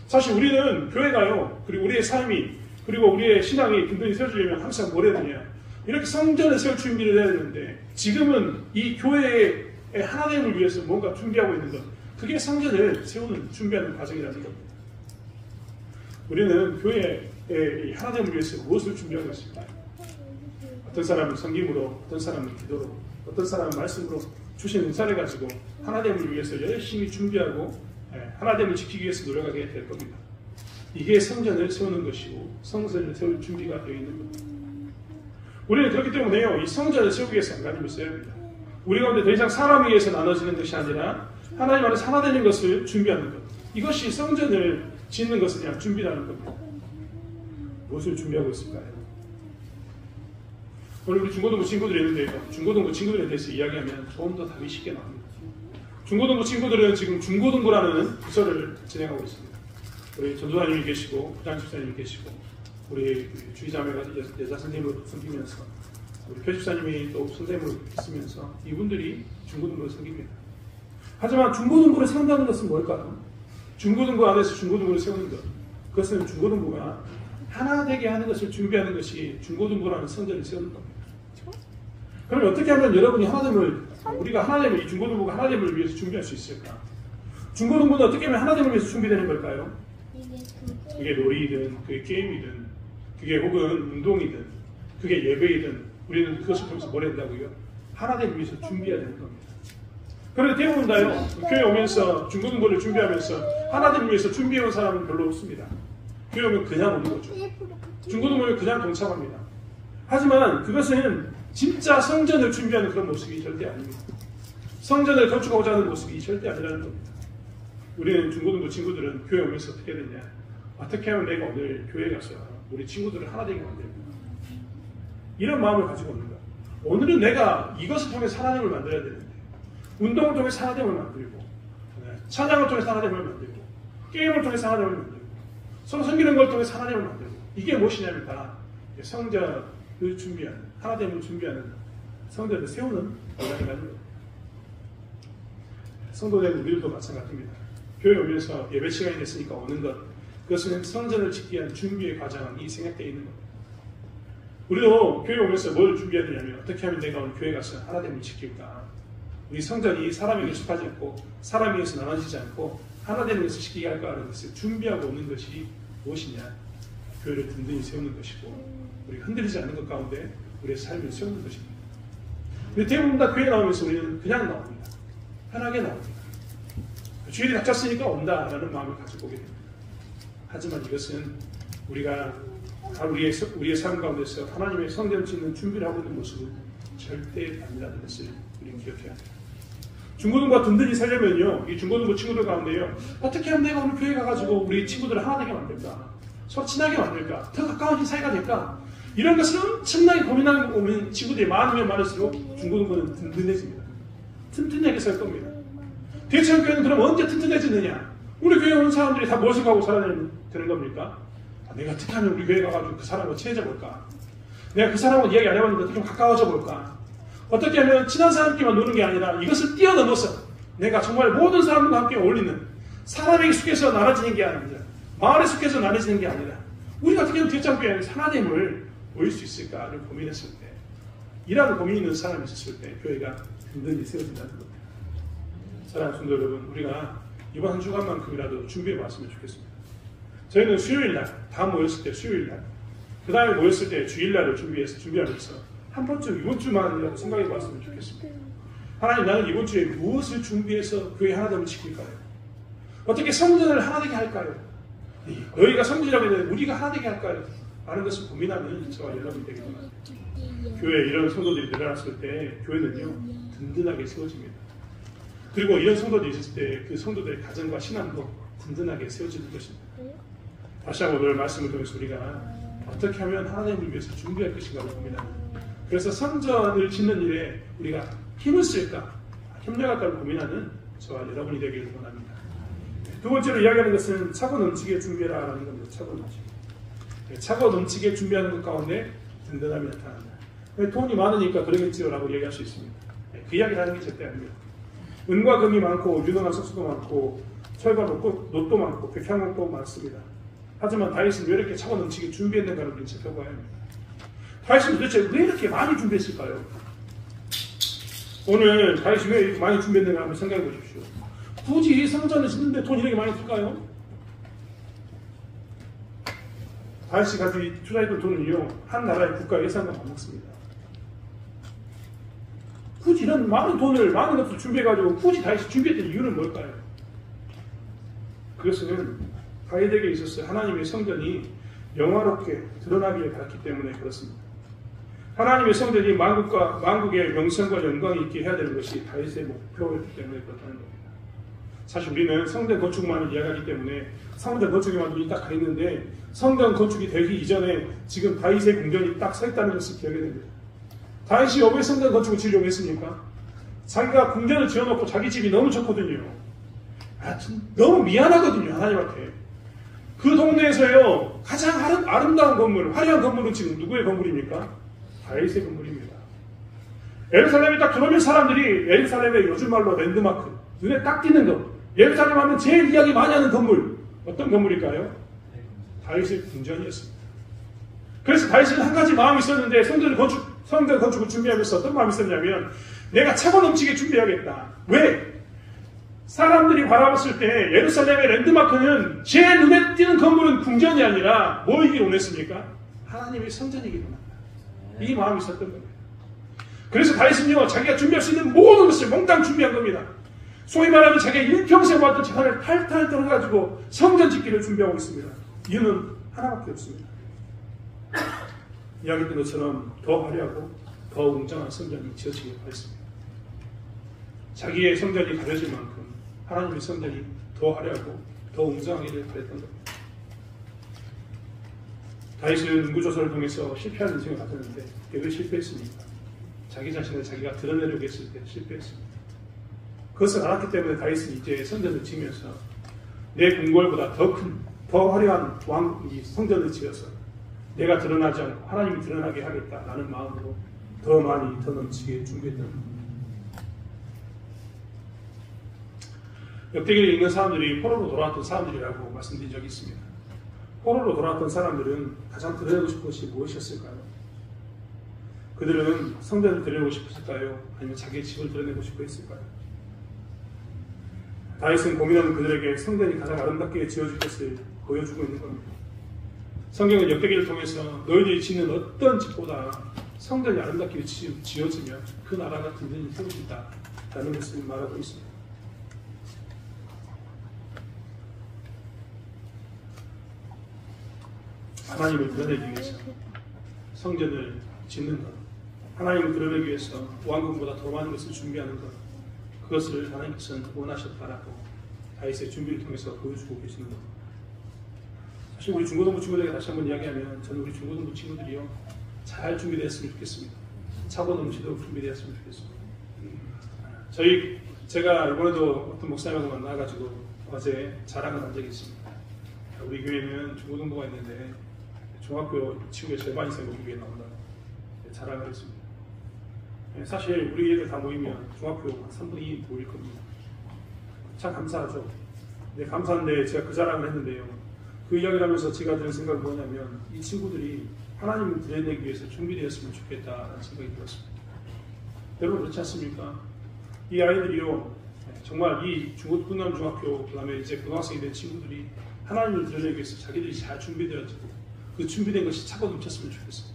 Speaker 1: 사실 우리는 교회가요, 그리고 우리의 삶이, 그리고 우리의 신앙이 든든히 세워지려면 항상 뭘 해야 되냐. 이렇게 성전을 세울 준비를 해야 되는데, 지금은 이 교회의 하나됨을 위해서 뭔가 준비하고 있는 것, 그게 성전을 세우는, 준비하는 과정이라는 겁니다. 우리는 교회의 하나됨을 위해서 무엇을 준비하고 있을까요? 어떤 사람은 성김으로, 어떤 사람은 기도로, 어떤 사람은 말씀으로 주신 은사를 가지고 하나됨을 위해서 열심히 준비하고 하나됨을 지키기 위해서 노력하게 될 겁니다. 이게 성전을 세우는 것이고 성전을 세울 준비가 되어 있는 겁니다. 우리는 그렇기 때문에요, 이 성전을 세우기 위해서 하나님을 써야 합니다. 우리 가운데 더 이상 사람에 의해서 나눠지는 것이 아니라 하나님 안에서 하나 되는 것을 준비하는 것, 이것이 성전을 짓는 것에 대한 준비라는 겁니다. 무엇을 준비하고 있을까요? 오늘 우리 중고등부 친구들이 있는데요, 중고등부 친구들에 대해서 이야기하면 좀 더 답이 쉽게 나옵니다. 중고등부 친구들은 지금 중고등부라는 부서를 진행하고 있습니다. 우리 전도사님이 계시고 부장집사님이 계시고 우리 주의자매가 여자 선생님으로 섬기면서 우리 교집사님이 또 선생님으로 있으면서 이분들이 중고등부를 섬깁니다. 하지만 중고등부를 세운다는 것은 뭘까요? 중고등부 안에서 중고등부를 세우는 것, 그것은 중고등부가 하나 되게 하는 것을 준비하는 것이 중고등부라는 성전을 세우는 겁니다. 그럼 어떻게 하면 여러분이 하나됨을, 우리가 하나됨을, 이 중고등부가 하나됨을 위해서 준비할 수 있을까? 중고등부는 어떻게 하면 하나됨을 위해서 준비되는 걸까요? 그게 놀이든, 그게 게임이든, 그게 혹은 운동이든, 그게 예배이든, 우리는 그것을 통해서 뭘 한다고요? 하나됨을 위해서 준비해야 되는 겁니다. 그런데 대부분 다요, 교회 오면서 중고등부를 준비하면서 하나됨을 위해서 준비해온 사람은 별로 없습니다. 교회 오면 그냥 오는 거죠. 중고등부는 그냥 동참합니다. 하지만 그것은 진짜 성전을 준비하는 그런 모습이 절대 아닙니다. 성전을 건축하고자 하는 모습이 절대 아니라는 겁니다. 우리는 중고등부 친구들은 교회 오면서 어떻게 되냐, 어떻게 하면 내가 오늘 교회에 가서 우리 친구들을 하나 되게 만들까, 이런 마음을 가지고 오는 거예요. 오늘은 내가 이것을 통해서 하나됨을 만들어야 되는데, 운동을 통해서 하나됨을 만들고, 찬양을 통해서 하나됨을 만들고, 게임을 통해서 하나됨을 만들고, 서로 섬기는 걸 통해서 하나됨을 만들고, 이게 무엇이냐면 다 성전을 준비하는, 하나됨을 준비하는, 성전을 세우는 과정이라는 겁니다. 성도된 우리들도 마찬가지입니다. 교회 오면서 예배 시간이 됐으니까 오는 것, 그것은 성전을 짓기 위한 준비의 과정이 생략되어 있는 겁니다. 우리도 교회 오면서 뭘 준비해야 되냐면, 어떻게 하면 내가 오늘 교회 가서 하나됨을 지킬까? 우리 성전이 사람에게 속하지 않고 사람에 의해서 나눠지지 않고 하나 되는 것을 지키게 할까 하는 것을 준비하고 오는 것이 무엇이냐? 교회를 든든히 세우는 것이고, 우리 흔들리지 않는 것 가운데 우리의 삶을 세우는 것입니다. 근데 대부분 다 교회 나오면서 우리는 그냥 나옵니다. 편하게 나옵니다. 주일이 닥쳤으니까 온다라는 마음을 가지고 오게 됩니다. 하지만 이것은 우리가 우리의 삶 가운데서 하나님의 성전을 짓는 준비를 하고 있는 모습은 절대 아니라는 것을 우리는 기억해야 돼요. 중고등부가 든든히 살려면요, 이 중고등부 친구들 가운데요, 어떻게 하면 내가 오늘 교회 가가지고 우리 친구들을 하나 되게 만들까? 서로 친하게 만들까? 더 가까워진 사이가 될까? 이런 것을 엄청나게 고민하는 친구들이 많으면 많을수록 중고등부는 든든해집니다. 튼튼하게 살 겁니다. 대체교회는 그럼 언제 튼튼해지느냐? 우리 교회 오는 사람들이 다 무엇을 가고 살아야 되는 겁니까? 내가 어떻게 하면 우리 교회 가가지고 그 사람과 친해져 볼까? 내가 그 사람하고 이야기 안 해봤는데 어떻게 좀 가까워져 볼까? 어떻게 하면 친한 사람끼리만 노는 게 아니라 이것을 뛰어넘어서 내가 정말 모든 사람들과 함께 어울리는, 사람에게 속해서 나눠지는 게 아니라, 마을에 속해서 나눠지는 게 아니라, 우리가 어떻게 하면 대장교회 안에서 하나됨을 보일 수 있을까를 고민했을 때, 이러한 고민이 있는 사람이 있었을 때 교회가 든든히 세워진다는 겁니다. 사랑하는 성도 여러분, 우리가 이번 한 주간만큼이라도 준비해 봤으면 좋겠습니다. 저희는 수요일날, 다 모였을 때 수요일날, 그 다음에 모였을 때 주일날을 준비하면서 한 번쯤 이번 주만이라도 생각해 봤으면 좋겠습니다. 하나님, 나는 이번 주에 무엇을 준비해서 교회 하나됨을 지킬까요? 어떻게 성전을 하나 되게 할까요? 너희가 성전이라고 했는데 우리가 하나 되게 할까요? 라는 것을 고민하는 저와 여러분이 되기 바랍니다. 교회에 이런 성도들이 늘어났을 때 교회는요, 든든하게 세워집니다. 그리고 이런 성도들이 있을 때 그 성도들의 가정과 신앙도 든든하게 세워지는 것입니다. 다시 한번 오늘 말씀을 통해서 우리가 어떻게 하면 하나님을 위해서 준비할 것인가를 고민합니다. 그래서 성전을 짓는 일에 우리가 힘을 쓸까, 협력할까를 고민하는 저와 여러분이 되기를 원합니다. 두 번째로 이야기하는 것은 차고 넘치게 준비해라 라는 겁니다. 차고 넘치게. 차고 넘치게 준비하는 것 가운데 든든함이 나타난다. 돈이 많으니까 그러겠지요 라고 얘기할 수 있습니다. 그 이야기를 하는 게 절대 아닙니다. 은과 금이 많고 유능한 석수도 많고 철과 놋도 많고 백향목도 많습니다. 하지만 다윗은 왜 이렇게 차고 넘치게 준비했는가를 우리는 살펴봐야 합니다. 다윗은 도대체 왜 이렇게 많이 준비했을까요? 오늘 다윗이 왜 이렇게 많이 준비했는가 한번 생각해 보십시오. 굳이 성전을 짓는데 돈 이렇게 많이 들까요? 다윗이 가지고 투자했던 돈은요, 한 나라의 국가 예산과 맞먹습니다. 굳이 이런 많은 돈을, 많은 것을 준비해가지고 굳이 다윗이 준비했던 이유는 뭘까요? 그것은 다윗에게 있어서 하나님의 성전이 영화롭게 드러나기를 바랐기 때문에 그렇습니다. 하나님의 성전이 만국의 명성과 영광이 있게 해야 되는 것이 다윗의 목표였기 때문에 그렇다는 겁니다. 사실 우리는 성전 건축만을 이야기하기 때문에 성전 건축에만 눈이 딱 가있는데 성전 건축이 되기 이전에 지금 다윗의 궁전이 딱 서 있다는 것을 기억해야 됩니다. 다윗이 왜 성전 건축을 지으려고 했습니까? 자기가 궁전을 지어놓고 자기 집이 너무 좋거든요. 너무 미안하거든요, 하나님한테. 그 동네에서요, 가장 아름다운 건물, 화려한 건물은 지금 누구의 건물입니까? 다윗의 건물입니다. 예루살렘에 딱 들어오면 사람들이 예루살렘의 요즘 말로 랜드마크, 눈에 딱 띄는 것, 예루살렘 하면 제일 이야기 많이 하는 건물, 어떤 건물일까요? 다윗의 궁전이었습니다. 그래서 다윗은 한 가지 마음이 있었는데 성전 건축을 준비하면서 어떤 마음이 있었냐면 내가 차고 넘치게 준비해야겠다. 왜? 사람들이 바라봤을 때 예루살렘의 랜드마크는 제 눈에 띄는 건물은 궁전이 아니라 뭐이길 원했습니까? 하나님의 성전이길 원한다. 이 마음이 있었던 겁니다. 그래서 다윗은요, 자기가 준비할 수 있는 모든 것을 몽땅 준비한 겁니다. 소위 말하면 자기가 일평생 모았던 재산을 탈탈 털어가지고 성전 짓기를 준비하고 있습니다. 이유는 하나밖에 없습니다. 이야기했던 것처럼 더 화려하고 더 웅장한 성전이 지어지길 바랬습니다. 자기의 성전이 가려질 만큼 하나님의 성전이 더 화려하고 더 웅장하기를 바랬던 겁니다. 다윗은 문구조사를 통해서 실패하는 인생을 가졌는데 왜 실패했습니까? 자기 자신을 자기가 드러내려고 했을 때 실패했습니다. 그것을 알았기 때문에 다윗은 이제 성전을 지으면서 내 궁궐보다 더 화려한 성전을 지어서 내가 드러나지 않고 하나님이 드러나게 하겠다라는 마음으로 더 많이 더 넘치게 준비했던 겁니다. 역대기를 읽는 사람들이 포로로 돌아왔던 사람들이라고 말씀드린 적이 있습니다. 포로로 돌아왔던 사람들은 가장 드러내고 싶은 것이 무엇이었을까요? 그들은 성전을 드러내고 싶었을까요? 아니면 자기의 집을 드러내고 싶어 했을까요? 다윗은 고민하는 그들에게 성전이 가장 아름답게 지어질 것을 보여주고 있는 겁니다. 성경은 역대기를 통해서 너희들이 짓는 어떤 집보다 성전이 아름답게 지어지면 그 나라가 든든히 세워진다 라는 것을 말하고 있습니다. 하나님을 드러내기 위해서 성전을 짓는 것, 하나님을 드러내기 위해서 왕궁보다 더 많은 것을 준비하는 것, 그것을 하나님께서는 원하셨다라고 다윗의 준비를 통해서 보여주고 계시는 것. 사실 우리 중고등부 친구들에게 다시 한번 이야기하면 저는 우리 중고등부 친구들이요 잘 준비되었으면 좋겠습니다. 차고 넘치도록 준비되었으면 좋겠습니다. 제가 이번에도 어떤 목사님하고 만나가지고 어제 자랑을 한 적이 있습니다. 우리 교회는 중고등부가 있는데 중학교 친구의 절반 이상이 우리 교회에 나온다고 자랑을 했습니다. 사실 우리 애들 다 모이면 중학교 3분의 2 모일 겁니다. 참 감사하죠. 네, 감사한데 제가 그 자랑을 했는데요. 그 이야기를 하면서 제가 드는 생각은 뭐냐면 이 친구들이 하나님을 드러내기 위해서 준비되었으면 좋겠다라는 생각이 들었습니다. 여러분 그렇지 않습니까? 이 아이들이요 정말 이 충남중학교 그 다음에 이제 고등학생이 된 친구들이 하나님을 드러내기 위해서 자기들이 잘 준비되어지고 그 준비된 것이 차고 넘쳤으면 좋겠습니다.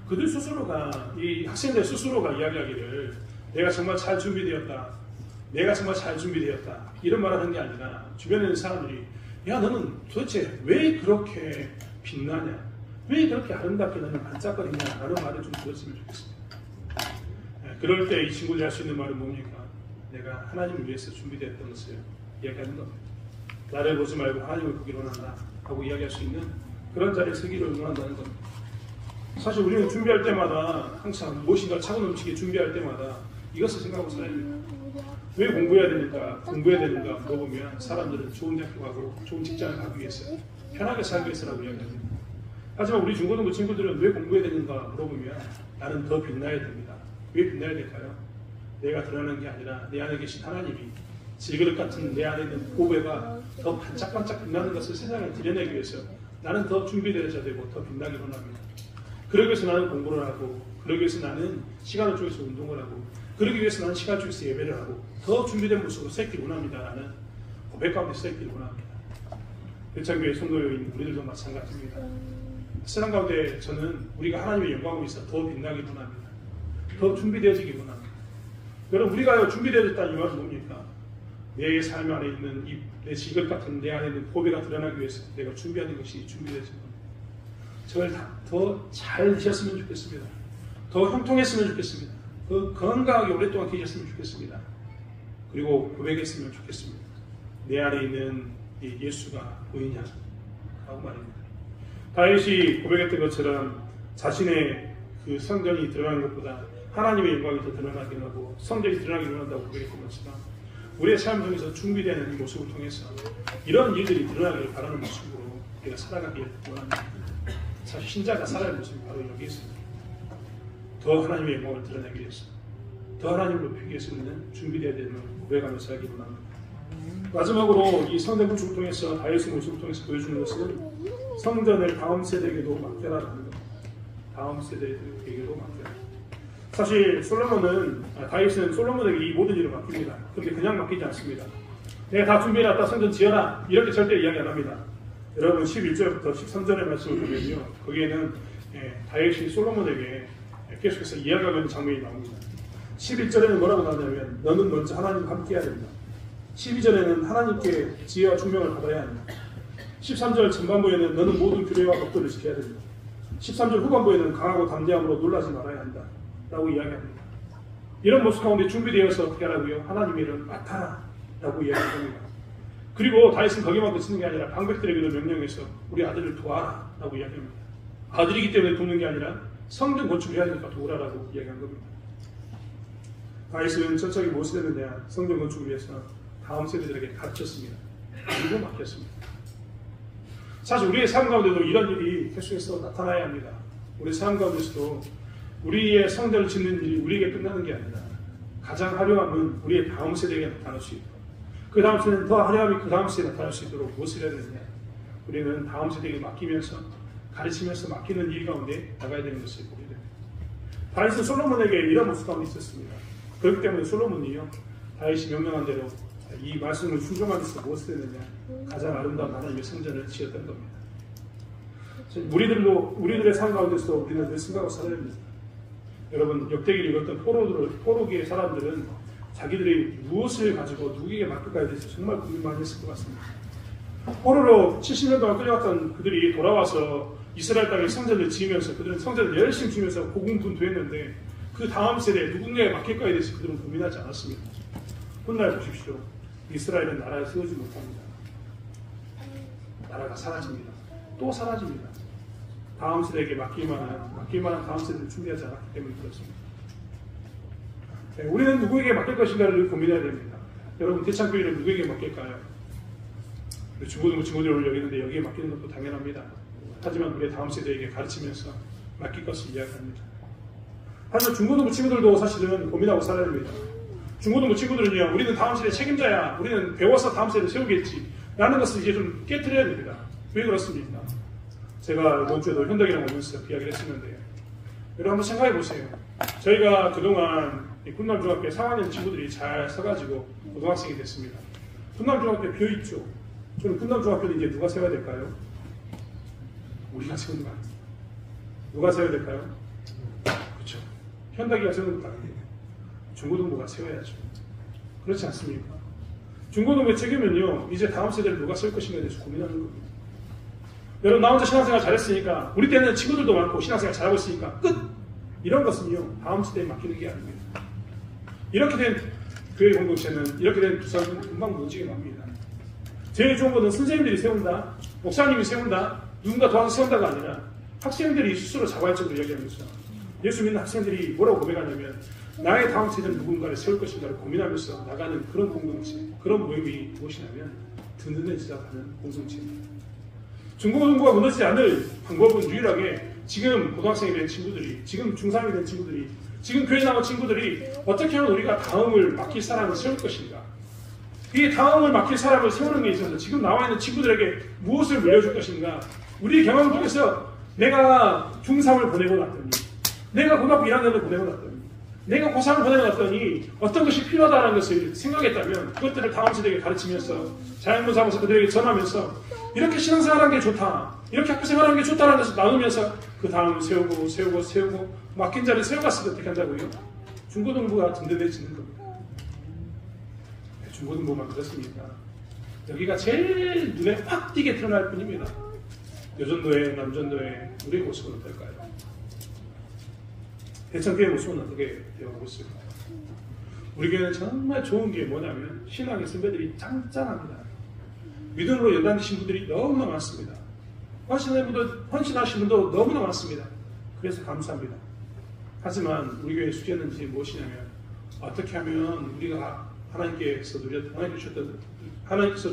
Speaker 1: 그들 스스로가 이 학생들 스스로가 이야기하기를 내가 정말 잘 준비되었다. 내가 정말 잘 준비되었다. 이런 말을 하는 게 아니라 주변에 있는 사람들이 야 너는 도대체 왜 그렇게 빛나냐? 왜 그렇게 아름답게 너는 반짝거리냐? 라는 말을 좀 들었으면 좋겠습니다. 그럴 때 이 친구들이 할 수 있는 말은 뭡니까? 내가 하나님을 위해서 준비되었던 것을 이야기하는 겁니다. 나를 보지 말고 하나님을 보기를 원한다 하고 이야기할 수 있는 그런 자리에 서기를 원한다는 겁니다. 사실 우리는 준비할 때마다 항상 무엇인가 차고 넘치게 준비할 때마다 이것을 생각하고 살아야 됩니다. 왜 공부해야 되는가 물어보면 사람들은 좋은 대학교 가고 좋은 직장을 가기 위해서 편하게 살기 위해서라고 이야기합니다. 하지만 우리 중고등부 친구들은 왜 공부해야 되는가 물어보면 나는 더 빛나야 됩니다. 왜 빛나야 될까요? 내가 드러나는 게 아니라 내 안에 계신 하나님이 질그릇 같은 내 안에 있는 보배가 더 반짝반짝 빛나는 것을 세상에 드러내기 위해서 나는 더 준비되어야 되고 더 빛나기 원합니다. 그러기 위해서 나는 공부를 하고, 그러기 위해서 나는 시간을 쪼개서 운동을 하고, 그러기 위해서 나는 시간을 쪼개서 예배를 하고 더 준비된 모습으로 서 있기를 원합니다라는 고백 가운데 서 있기를 원합니다. 대창교회 성도여인 우리들도 마찬가지입니다. 세상 가운데 저는 우리가 하나님의 영광을 위해서 더 빛나기 원합니다. 더 준비되어지기 원합니다. 여러분, 우리가 준비되어졌다는 이 말은 뭡니까? 내 삶 안에 있는 내 지글 같은 내 안에 있는 보배가 드러나기 위해서 내가 준비하는 것이 준비되어진 겁니다. 저를 더 잘 되셨으면 좋겠습니다. 더 형통했으면 좋겠습니다. 더 건강하게 오랫동안 계셨으면 좋겠습니다. 그리고 고백했으면 좋겠습니다. 내 안에 있는 이 예수가 보이냐? 라고 말입니다. 다윗이 고백했던 것처럼 자신의 그 성전이 드러나는 것보다 하나님의 영광이 더 드러나게 하고 성전이 드러나기를 원한다고 고백했던 것처럼 우리의 삶 속에서 준비되는 이 모습을 통해서 이런 일들이 드러나기를 바라는 모습으로 우리가 살아가길 원합니다. 사실 신자가 살아야 할 모습이 바로 여기에 있습니다. 더 하나님의 영광을 드러내기 위해서, 더 하나님을 높이기 위해서 우리는 준비되어야 되는 고백하며 살기 원합니다. 마지막으로 이 성전 건축을 통해서 다윗의 모습을 통해서 보여주는 것은 성전을 다음 세대에게도 맡겨라라는 겁니다. 다음 세대에게도 맡겨라. 사실 다윗은 솔로몬에게 이 모든 일을 맡깁니다. 그런데 그냥 맡기지 않습니다. 내가 다 준비해놨다, 성전 지어라, 이렇게 절대 이야기 안 합니다. 여러분 11절부터 13절의 말씀을 보면요, 거기에는 다윗이 솔로몬에게 계속해서 이야기하는 장면이 나옵니다. 11절에는 뭐라고 나오냐면 너는 먼저 하나님과 함께 해야 된다. 12절에는 하나님께 지혜와 총명을 받아야 한다. 13절 전반부에는 너는 모든 규례와 법도를 지켜야 된다. 13절 후반부에는 강하고 담대함으로 놀라지 말아야 한다 라고 이야기합니다. 이런 모습 가운데 준비되어서 어떻게 하라고요? 하나님의 일을 맡아라 라고 이야기합니다. 그리고 다윗은 거기만 그치는 게 아니라 방백들에게도 명령해서 우리 아들을 도와라 라고 이야기합니다. 아들이기 때문에 돕는 게 아니라 성전 건축을 해야 되니까 도우라라고 이야기한 겁니다. 다윗은 철저하게 무엇을 했느냐? 성전 건축을 위해서 다음 세대들에게 가르쳤습니다. 그리고 맡겼습니다. 사실 우리의 삶 가운데도 이런 일이 계속해서 나타나야 합니다. 우리 삶 가운데서도 우리의 성전을 짓는 일이 우리에게 끝나는 게 아니라 가장 화려함은 우리의 다음 세대에게 나타날 수 있고, 그 다음 세대는 더 화려함이 그 다음 세대에 나타날 수 있도록 무엇을 해야 되느냐? 우리는 다음 세대에게 맡기면서 가르치면서 맡기는 일 가운데 나가야 되는 것을 보게 됩니다. 다윗은 솔로몬에게 이런 모습 가운데 있었습니다. 그렇기 때문에 솔로몬이요, 다윗이 명령한 대로 이 말씀을 순종하기 위해서 무엇을 했느냐? 가장 아름다운 하나님의 성전을 지었던 겁니다. 우리들의 삶 가운데서 우리는 늘 생각하고 살아야 합니다. 여러분, 역대기를 읽었던 포로기의 사람들은 자기들이 무엇을 가지고 누구에게 맡길까에 대해서 정말 고민 많이 했을 것 같습니다. 포로로 70년 동안 끌려갔던 그들이 돌아와서 이스라엘 땅에 성전을 지으면서 그들은 성전을 열심히 지으면서 고군분투했는데 그 다음 세대에 누군가에 맡길까에 대해서 그들은 고민하지 않았습니다. 훗날 보십시오. 이스라엘은 나라를 세우지 못합니다. 나라가 사라집니다. 또 사라집니다. 다음 세대에게 맡길 만한 다음 세대를 준비하지 않았기 때문에 그렇습니다. 네, 우리는 누구에게 맡길 것인가를 고민해야 됩니다. 여러분, 대창교회를 누구에게 맡길까요? 중고등부 친구들을 여기는데 여기에 맡기는 것도 당연합니다. 하지만 우리의 다음 세대에게 가르치면서 맡길 것을 이야기합니다. 하지만 중고등부 친구들도 사실은 고민하고 살아야 됩니다. 중고등부 친구들은요, 우리는 다음 세대 책임자야, 우리는 배워서 다음 세대를 세우겠지 라는 것을 이제 좀 깨트려야 됩니다. 왜 그렇습니까? 제가 이번 주에도 현덕이랑 오면서 그 이야기를 했었는데요. 여러분 한번 생각해 보세요. 저희가 그동안 군남중학교 3학년 친구들이 잘 서가지고 고등학생이 됐습니다. 군남중학교 비어있죠. 저는 군남중학교는 이제 누가 세워야 될까요? 우리가 세우는 거 아니에요. 누가 세워야 될까요? 그렇죠. 현덕이가 세우는 거 아니에요. 중고등부가 세워야죠. 그렇지 않습니까? 중고등부의 책임은요, 이제 다음 세대를 누가 세울 것인가에 대해서 고민하는 겁니다. 여러분, 나 혼자 신앙생활 잘했으니까, 우리 때는 친구들도 많고 신앙생활 잘하고 있으니까 끝! 이런 것은요, 다음 세대에 맡기는 게 아닙니다. 이렇게 된 교회 공동체는, 이렇게 된 부서는 금방 무너지게 맙니다. 제일 좋은 것은 선생님들이 세운다, 목사님이 세운다, 누군가 도와서 세운다가 아니라 학생들이 스스로 자발적으로 이야기하면서 예수 믿는 학생들이 뭐라고 고백하냐면 나의 다음 세대는 누군가를 세울 것인가를 고민하면서 나가는 그런 공동체, 그런 모임이 무엇이냐면 든든한 지작하는 공동체입니다. 중고등부가 무너지지 않을 방법은 유일하게 지금 고등학생이 된 친구들이, 지금 중3이 된 친구들이, 지금 교회 나온 친구들이 어떻게 하면 우리가 다음을 맡길 사람을 세울 것인가, 이 다음을 맡길 사람을 세우는 게 있어서 지금 나와 있는 친구들에게 무엇을 물려줄 것인가? 우리 경험 중에서 내가 중3을 보내고 났더니, 내가 고등학교 1학년을 보내고 났더니, 내가 고3을 보내고 났더니 어떤 것이 필요하다는 것을 생각했다면 그것들을 다음 세대에게 가르치면서 자양분 삼아서 그들에게 전하면서 이렇게 신앙생활하는 게 좋다, 이렇게 학교생활하는 게 좋다는 것을 나누면서 그 다음을 세우고 맡긴 자를 세워갔을 때 어떻게 한다고요? 중고등부가 든든해지는 겁니다. 중고등부만 그렇습니까? 여기가 제일 눈에 확 띄게 드러날 뿐입니다. 여전도회, 남전도회, 우리의 모습은 어떨까요? 대천교회 모습은 어떻게 되어가고 있을까요? 우리 교회는 정말 좋은 게 뭐냐면 신앙의 선배들이 짱짱합니다. 믿음으로 연단되신 분들이 너무나 많습니다. 헌신하신 분도 너무나 많습니다. 그래서 감사합니다. 하지만 우리 교회의 수제는 무엇이냐면 어떻게 하면 우리가 하나님께서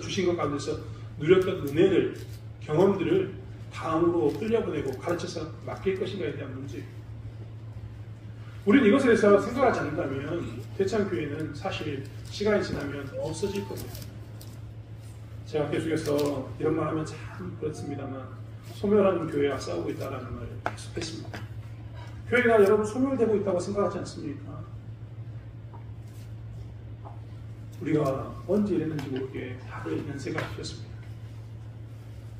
Speaker 1: 주신 것 가운데서 누렸던 은혜를, 경험들을 다음으로 끌려보내고 가르쳐서 맡길 것인가에 대한 문제. 우리는 이것에 대해서 생각하지 않는다면 대창교회는 사실 시간이 지나면 없어질 겁니다. 제가 계속해서 이런 말 하면 참 그렇습니다만 소멸하는 교회와 싸우고 있다는 말을 계속했습니다. 교회가 여러분 소멸되고 있다고 생각하지 않습니까? 우리가 언제 이랬는지 모르게 다들 연세가 바뀌었습니다.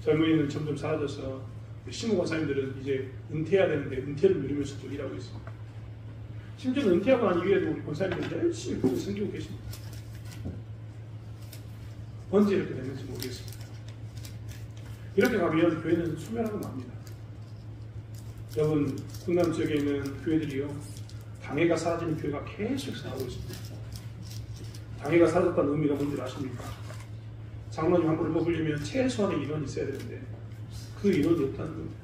Speaker 1: 젊은이는 점점 사라져서 신무 권사님들은 이제 은퇴해야 되는데 은퇴를 누리면서 또 일하고 있습니다. 심지어 은퇴하고 난 이후에도 우리 권사님들 열심히 교회 섬기고 계십니다. 언제 이렇게 됐는지 모르겠습니다. 이렇게 가면 교회는 소멸하고 맙니다. 여러분, 충남 지역에 있는 교회들이요, 당회가 사라지는 교회가 계속 나오고 있습니다. 당회가 사라졌다는 의미가 뭔지 아십니까? 장로님 한 분을 뽑으려면 최소한의 인원이 있어야 되는데 그 인원이 없다는 겁니다.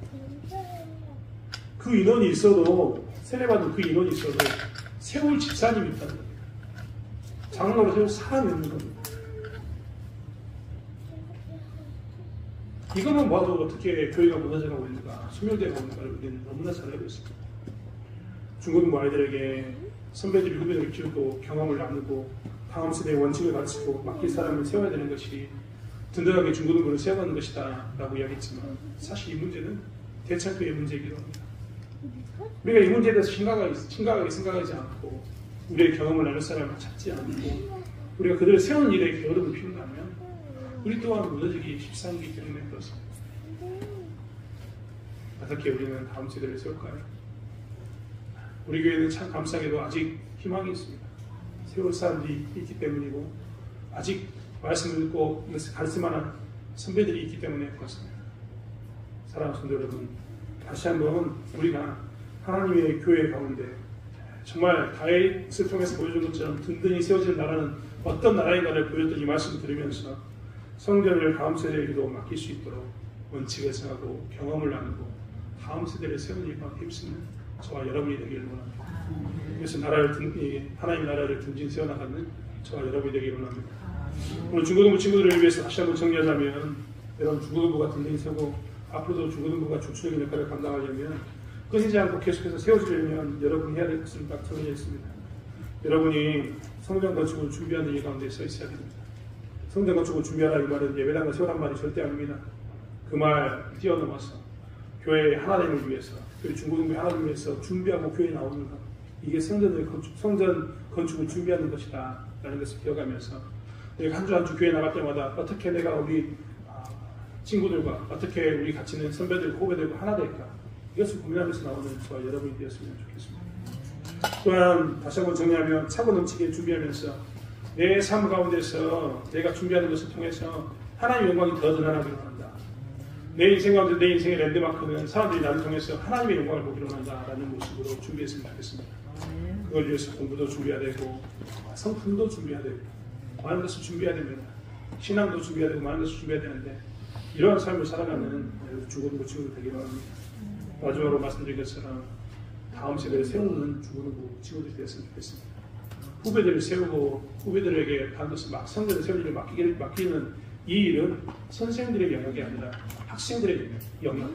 Speaker 1: 그 인원이 있어도, 세례받은 그 인원이 있어도 세울 집사님이 있다는 겁니다. 장로로 세울 사람이 없는 겁니다. 이것만 봐도 어떻게 교회가 무너져가고 있는가, 소멸되어가고 있는가를 우리는 너무나 잘 알고 있습니다. 중고등부 아이들에게 선배들이 후배들을 키우고 경험을 나누고 다음 세대의 원칙을 가르치고 맡길 사람을 세워야 되는 것이 든든하게 중고등부를 세워가는 것이다 라고 이야기했지만 사실 이 문제는 대창교회의 문제이기도 합니다. 우리가 이 문제에 대해서 심각하게 생각하지 않고 우리의 경험을 나눌 사람을 찾지 않고 우리가 그들을 세우는 일에 게으름을 피운다면 우리 또한 무너지기 십상이기 때문에 그렇습니다. 어떻게 우리는 다음 세대를 세울까요? 우리 교회는 참 감사하게도 아직 희망이 있습니다. 세울 사람들이 있기 때문이고 아직 말씀을 듣고 이것을 가르칠 만한 선배들이 있기 때문에 그렇습니다. 사랑하는 성도 여러분, 다시 한번 우리가 하나님의 교회 가운데 정말 다윗을 통해서 보여준 것처럼 든든히 세워진 나라는 어떤 나라인가를 보여줬던 이 말씀을 들으면서 성전을 다음 세대에게도 맡길 수 있도록 원칙을 정하고 경험을 나누고 다음 세대를 세우는 일과 힘쓰는 저와 여러분이 되기를 원합니다. 그래서 하나님 나라를 든든히 세워나가는 저와 여러분이 되기를 원합니다. 오늘 중고등부 친구들을 위해서 다시 한번 정리하자면 여러분 중고등부가 든든히 세우고 앞으로도 중고등부가 중추적인 역할을 감당하려면 끊이지 않고 계속해서 세워지려면 여러분이 해야 될 것은 딱 정해져 있습니다. 여러분이 성전 건축을 준비하는 일 가운데 서 있어야 됩니다. 성전 건축을 준비하라 이 말은 예배당을 세우란 말이 절대 아닙니다. 그 말 뛰어넘어서 교회의 하나됨을 위해서, 교회 중고등부의 하나됨을 위해서 준비하고 교회에 나오는 것, 이게 성전 건축을 준비하는 것이다 라는 것을 기억하면서 내가 한 주 한 주 교회 나갈 때마다 어떻게 내가 우리 친구들과 어떻게 우리 같이 있는 선배들과 후배들과 하나 될까, 이것을 고민하면서 나오는 저와 여러분이 되었으면 좋겠습니다. 또한 다시 한번 정리하면 차고 넘치게 준비하면서 내 삶 가운데서 내가 준비하는 것을 통해서 하나님의 영광이 더 드러나기를 원한다. 내 인생 가운데 내 인생의 랜드마크는 사람들이 나를 통해서 하나님의 영광을 보기를 원한다라는 모습으로 준비했으면 좋겠습니다. 그걸 위해서 공부도 준비해야 되고 성품도 준비해야 되고 많은 것을 준비해야 됩니다. 신앙도 준비해야 되고 많은 것을 준비해야 되는데 이러한 삶을 살아가는 중고등부 친구들 되기를 원합니다. 마지막으로 말씀드린 것처럼 다음 세대를 세우는 중고등부 친구들이 되었으면 좋겠습니다. 후배들을 세우고 후배들에게 반드시 성전을 세울 일을 맡기는 이 일은 선생들의 영역이 아니라 학생들의 영역,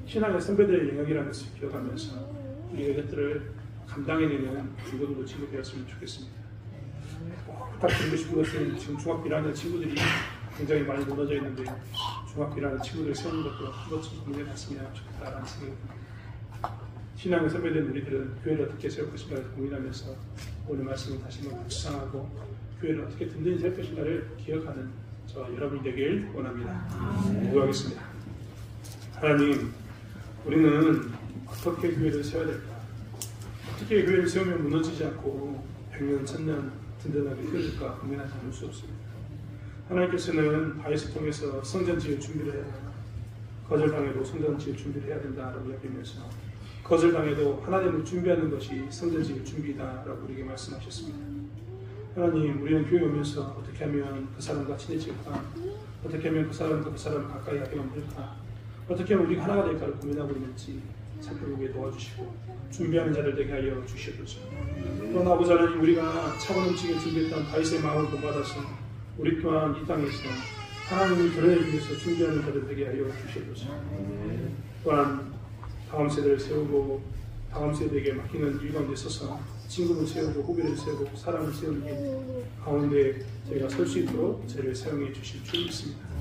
Speaker 1: 신앙의 선배들의 영역이라는 것을 기억하면서 우리가 이것들을 감당해내는 중고등부 친구가 되었으면 좋겠습니다. 부탁드리고 싶은 것은 지금 중학교 1학년 친구들이 굉장히 많이 무너져 있는데 중학교 1학년 친구들 세우는 것도 한 번쯤 고민해봤으면 좋겠다라는 생각이 듭니다. 신앙의 선배된 우리들은 교회를 어떻게 세울 것인가를 고민하면서 오늘 말씀을 다시 한번 묵상하고 교회를 어떻게 든든히 세울 것인가를 기억하는 저와 여러분이 되길 원합니다. 기도하겠습니다. 하나님, 우리는 어떻게 교회를 세워야 될까? 어떻게 교회를 세우면 무너지지 않고 100년, 1000년 든든하게 세워질까 고민하지 않을 수 없습니다. 하나님께서는 바위스 통해서 성전 지을 준비를 해야 된다. 거절당해도 성전 지을 준비를 해야 된다라고 이야기하면서 거절당해도 하나님을 준비하는 것이 성전 지을 준비다라고 우리에게 말씀하셨습니다. 하나님, 우리는 교회 오면서 어떻게 하면 그 사람과 친해질까? 어떻게 하면 그 사람과 그 사람을 가까이 하게 만들까? 어떻게 하면 우리가 하나가 될까를 고민하고 있는지 살펴보게 도와주시고 준비하는 자들 되게 하여 주시옵소서. 또한 아버지 하나님, 우리가 차고 넘치게 준비했던 다윗의 마음을 본받아서 우리 또한 이 땅에서 하나님을 드러내기 위해서 준비하는 자들 되게 하여 주시옵소서. 또한 다음 세대를 세우고 다음 세대에게 맡기는 일 가운데 서서 친구를 세우고 후배를 세우고 사람을 세우는 일 가운데 저희가 설 수 있도록 저희를 사용해 주실 줄 믿습니다.